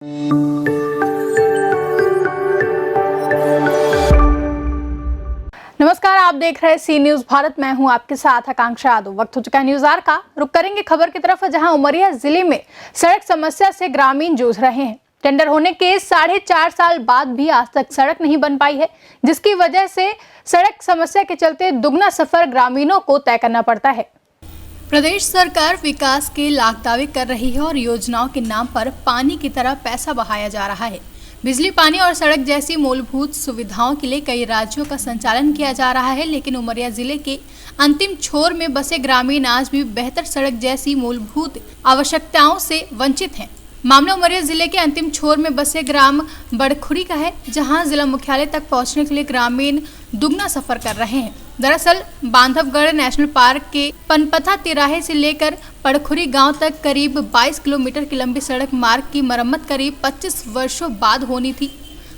नमस्कार, आप देख रहे हैं सी न्यूज भारत। मैं हूं आपके साथ आकांक्षा यादव। वक्त हो चुका है न्यूज आवर का। रुक करेंगे खबर की तरफ, जहां उमरिया जिले में सड़क समस्या से ग्रामीण जूझ रहे हैं। टेंडर होने के 4.5 साल बाद भी आज तक सड़क नहीं बन पाई है, जिसकी वजह से सड़क समस्या के चलते दुगना सफर ग्रामीणों को तय करना पड़ता है। प्रदेश सरकार विकास के लाख दावे कर रही है और योजनाओं के नाम पर पानी की तरह पैसा बहाया जा रहा है। बिजली, पानी और सड़क जैसी मूलभूत सुविधाओं के लिए कई राज्यों का संचालन किया जा रहा है, लेकिन उमरिया जिले के अंतिम छोर में बसे ग्रामीण आज भी बेहतर सड़क जैसी मूलभूत आवश्यकताओं से वंचित हैं। मामला उमरिया जिले के अंतिम छोर में बसे ग्राम बड़खुरी का है, जहां जिला मुख्यालय तक पहुंचने के लिए ग्रामीण दुगना सफर कर रहे हैं। दरअसल बांधवगढ़ नेशनल पार्क के पनपथा तिराहे से लेकर बड़खुरी गांव तक करीब 22 किलोमीटर की लंबी सड़क मार्ग की मरम्मत करीब 25 वर्षों बाद होनी थी।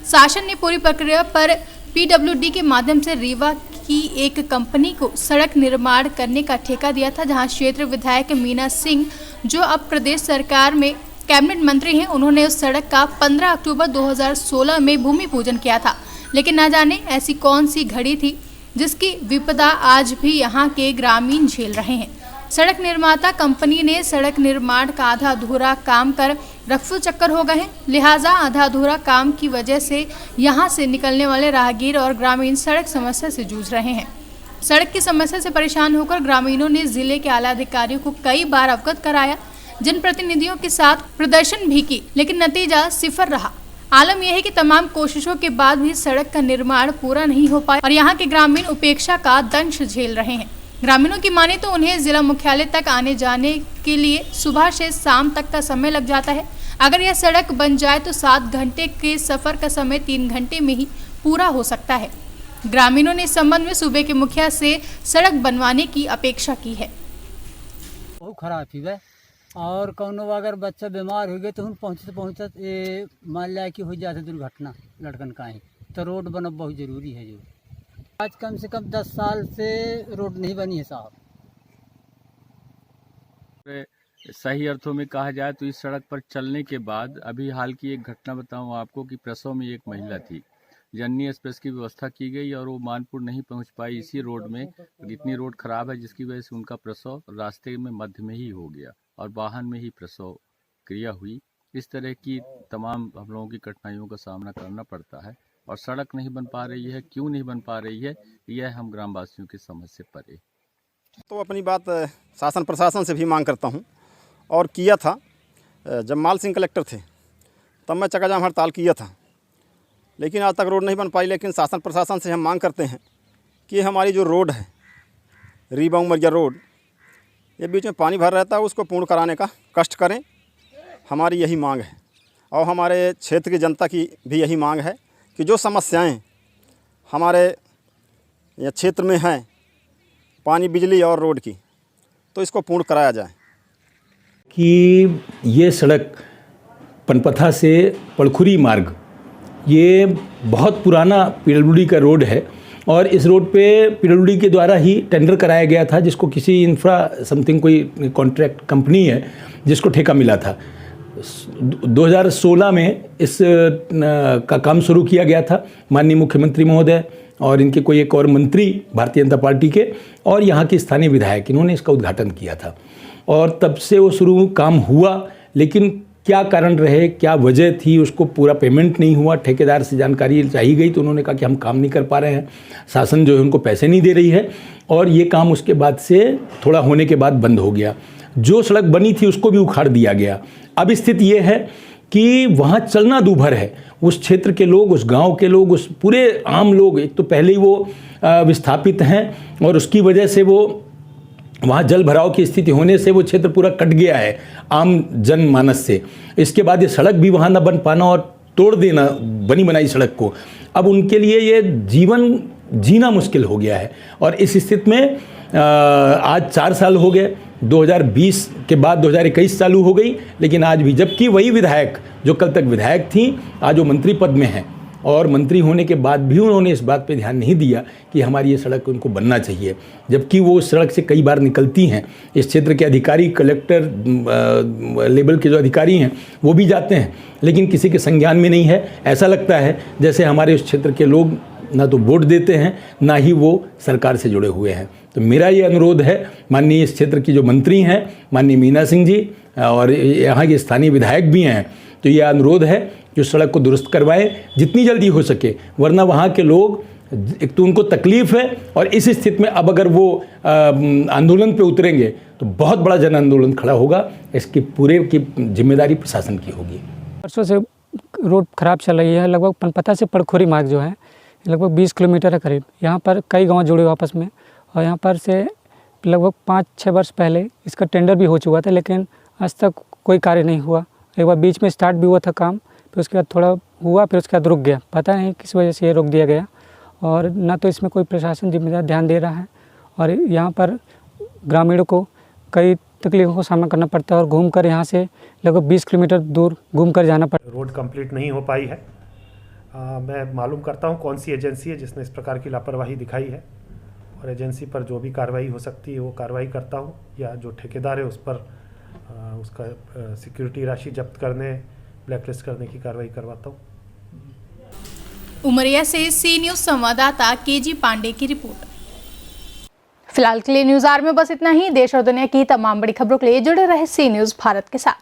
शासन ने पूरी प्रक्रिया पर पीडब्ल्यूडी के माध्यम से रीवा की एक कंपनी को सड़क निर्माण करने का ठेका दिया था, जहां क्षेत्र विधायक मीना सिंह, जो अब प्रदेश सरकार में कैबिनेट मंत्री हैं, उन्होंने उस सड़क का 15 अक्टूबर 2016 में भूमि पूजन किया था। लेकिन न जाने ऐसी कौन सी घड़ी थी जिसकी विपदा आज भी यहाँ के ग्रामीण झेल रहे हैं। सड़क निर्माता कंपनी ने सड़क निर्माण का आधा अधूरा काम कर रफ्फू चक्कर हो गए हैं, लिहाजा आधा अधूरा काम की वजह से यहाँ से निकलने वाले राहगीर और ग्रामीण सड़क समस्या से जूझ रहे हैं। सड़क की समस्या से परेशान होकर ग्रामीणों ने जिले के आला अधिकारियों को कई बार अवगत कराया, जनप्रतिनिधियों के साथ प्रदर्शन भी की, लेकिन नतीजा सिफर रहा। आलम यह है कि तमाम कोशिशों के बाद भी सड़क का निर्माण पूरा नहीं हो पाया और यहाँ के ग्रामीण उपेक्षा का दंश झेल रहे हैं। ग्रामीणों की माने तो उन्हें जिला मुख्यालय तक आने जाने के लिए सुबह से शाम तक का समय लग जाता है। अगर यह सड़क बन जाए तो 7 घंटे के सफर का समय 3 घंटे में ही पूरा हो सकता है। ग्रामीणों ने इस संबंध में सूबे के मुखिया से सड़क बनवाने की अपेक्षा की है। बहुत खराब थी वह, और कौनो अगर बच्चा बीमार हो गए तो हम पहुँचत ये मान लिया कि हो जाते दुर्घटना लड़कन का ही, तो रोड बनब बहुत ज़रूरी है। जो आज कम से कम 10 साल से रोड नहीं बनी है साहब। सही अर्थों में कहा जाए तो इस सड़क पर चलने के बाद अभी हाल की एक घटना बताऊं आपको कि प्रसव में एक महिला थी, जननी एक्सप्रेस की व्यवस्था की गई और वो मानपुर नहीं पहुंच पाई इसी रोड में। इतनी रोड खराब है जिसकी वजह से उनका प्रसव रास्ते में मध्य में ही हो गया और वाहन में ही प्रसव क्रिया हुई। इस तरह की तमाम हम लोगों की कठिनाइयों का सामना करना पड़ता है और सड़क नहीं बन पा रही है। क्यों नहीं बन पा रही है, यह हम ग्रामवासियों की समझ से परे। तो अपनी बात शासन प्रशासन से भी मांग करता हूं, और किया था जब माल सिंह कलेक्टर थे तब मैं चक्काजाम हड़ताल किया था, लेकिन आज तक रोड नहीं बन पाई। लेकिन शासन प्रशासन से हम मांग करते हैं कि हमारी जो रोड है रीवा उमरिया रोड, ये बीच में पानी भर रहता है, उसको पूर्ण कराने का कष्ट करें, हमारी यही मांग है। और हमारे क्षेत्र की जनता की भी यही मांग है कि जो समस्याएं हमारे ये क्षेत्र में हैं, पानी, बिजली और रोड की, तो इसको पूर्ण कराया जाए। कि ये सड़क पनपथा से पड़खुरी मार्ग, ये बहुत पुराना पीडब्ल्यूडी का रोड है और इस रोड पे पीडब्ल्यूडी के द्वारा ही टेंडर कराया गया था, जिसको किसी इंफ्रा समथिंग कोई कॉन्ट्रैक्ट कंपनी है जिसको ठेका मिला था। 2016 में इस का काम शुरू किया गया था। माननीय मुख्यमंत्री महोदय और इनके कोई एक और मंत्री भारतीय जनता पार्टी के और यहाँ के स्थानीय विधायक, इन्होंने इसका उद्घाटन किया था और तब से वो शुरू काम हुआ। लेकिन क्या कारण रहे, क्या वजह थी, उसको पूरा पेमेंट नहीं हुआ। ठेकेदार से जानकारी चाहिए गई तो उन्होंने कहा कि हम काम नहीं कर पा रहे हैं, शासन जो है उनको पैसे नहीं दे रही है, और ये काम उसके बाद से थोड़ा होने के बाद बंद हो गया। जो सड़क बनी थी उसको भी उखाड़ दिया गया। अब स्थिति ये है कि वहाँ चलना दूभर है। उस क्षेत्र के लोग, उस गांव के लोग, उस पूरे आम लोग, एक तो पहले ही वो विस्थापित हैं और उसकी वजह से वो वहाँ जल भराव की स्थिति होने से वो क्षेत्र पूरा कट गया है आम जनमानस से। इसके बाद ये सड़क भी वहाँ न बन पाना और तोड़ देना बनी बनाई सड़क को, अब उनके लिए ये जीवन जीना मुश्किल हो गया है। और इस स्थिति में आज 4 साल हो गए, 2020 के बाद 2021 चालू हो गई, लेकिन आज भी, जबकि वही विधायक जो कल तक विधायक थी आज वो मंत्री पद में हैं, और मंत्री होने के बाद भी उन्होंने इस बात पे ध्यान नहीं दिया कि हमारी ये सड़क उनको बनना चाहिए, जबकि वो उस सड़क से कई बार निकलती हैं। इस क्षेत्र के अधिकारी, कलेक्टर लेवल के जो अधिकारी हैं वो भी जाते हैं, लेकिन किसी के संज्ञान में नहीं है। ऐसा लगता है जैसे हमारे उस क्षेत्र के लोग ना तो वोट देते हैं, ना ही वो सरकार से जुड़े हुए हैं। तो मेरा ये अनुरोध है माननीय इस क्षेत्र की जो मंत्री हैं, माननीय मीना सिंह जी, और यहाँ के स्थानीय विधायक भी हैं, तो ये अनुरोध है कि उस सड़क को दुरुस्त करवाएं जितनी जल्दी हो सके, वरना वहाँ के लोग, एक तो उनको तकलीफ है, और इस स्थिति में अब अगर वो आंदोलन पे उतरेंगे तो बहुत बड़ा जन आंदोलन खड़ा होगा। इसकी पूरे की जिम्मेदारी प्रशासन की होगी। वर्षों से रोड खराब चल रही है। लगभग पनपता से पड़खोरी मार्ग जो है लगभग 20 किलोमीटर है करीब। यहाँ पर कई गांव जुड़े हुए आपस में, और यहाँ पर से लगभग 5-6 वर्ष पहले इसका टेंडर भी हो चुका था, लेकिन आज तक कोई कार्य नहीं हुआ। एक बार बीच में स्टार्ट भी हुआ था काम, फिर उसके बाद थोड़ा हुआ, फिर उसके बाद रुक गया। पता नहीं किस वजह से ये रोक दिया गया, और ना तो इसमें कोई प्रशासन जिम्मेदार ध्यान दे रहा है, और यहाँ पर ग्रामीणों को कई तकलीफों का सामना करना पड़ता है, और घूमकर यहाँ से लगभग 20 किलोमीटर दूर घूमकर जाना पड़ता है। रोड कंप्लीट नहीं हो पाई है। मैं मालूम करता हूँ कौन सी एजेंसी है जिसने इस प्रकार की लापरवाही दिखाई है, और एजेंसी पर जो भी कार्रवाई हो सकती है वो कार्रवाई करता हूँ, या जो ठेकेदार है उस पर उसका सिक्योरिटी राशि जब्त करने, ब्लैकलिस्ट करने की कार्रवाई करवाता हूँ। उमरिया से सी न्यूज संवाददाता केजी पांडे की रिपोर्ट। फिलहाल के लिए न्यूज आवर में बस इतना ही। देश और दुनिया की तमाम बड़ी खबरों के लिए जुड़े रहे सी न्यूज भारत के साथ।